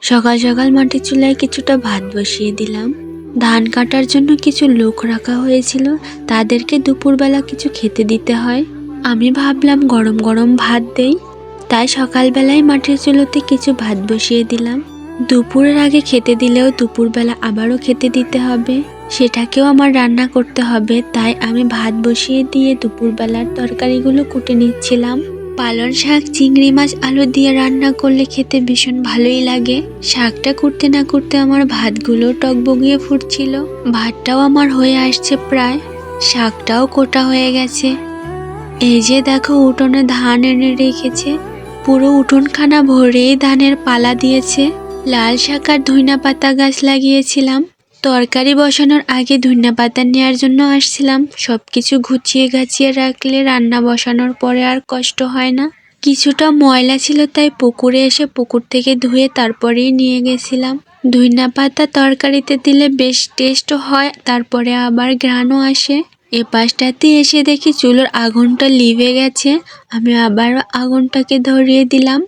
সকাল সকাল মাটির চুলায় কিছুটা ভাত বসিয়ে দিলাম। ধান কাটার জন্য কিছু লোক রাখা হয়েছিল, তাদেরকে দুপুরবেলা কিছু খেতে দিতে হয়। আমি ভাবলাম গরম গরম ভাত দেই, তাই সকালবেলায় মাটির চুলোতে কিছু ভাত বসিয়ে দিলাম। দুপুরের আগে খেতে দিলেও দুপুরবেলা আবারও খেতে দিতে হবে, সেটাকেও আমার রান্না করতে হবে। তাই আমি ভাত বসিয়ে দিয়ে দুপুরবেলার তরকারিগুলো কুটে নিচ্ছিলাম। পালং শাক, চিংড়ি মাছ, আলু দিয়ে রান্না করলে খেতে ভীষণ ভালোই লাগে। শাকটা করতে না করতে আমার ভাতগুলো টকবগিয়ে ফুটছিল। ভাতটাও আমার হয়ে আসছে প্রায়, শাকটাও কোটা হয়ে গেছে। এই যে দেখো, উঠোনে ধান এনে রেখেছে, পুরো উঠোনখানা ভরেই ধানের পালা দিয়েছে। লাল শাক আর ধইনা পাতা গাছ লাগিয়েছিলাম। তরকারি বসানোর আগে ধইনা পাতা নেওয়ার জন্য আসছিলাম। সবকিছু গুছিয়ে গাছিয়ে রাখলে রান্না বসানোর পরে আর কষ্ট হয় না। কিছুটা ময়লা ছিল, তাই পুকুরে এসে পুকুর থেকে ধুয়ে তারপরেই নিয়ে গেছিলাম। ধইনা পাতা তরকারিতে দিলে বেশ টেস্ট হয়, তারপরে আবার ঘ্রাণও আসে। এ পাশটাতে এসে দেখি চুলোর আগুনটা লিভে গেছে। আমি আবার আগুনটাকে ধরিয়ে দিলাম।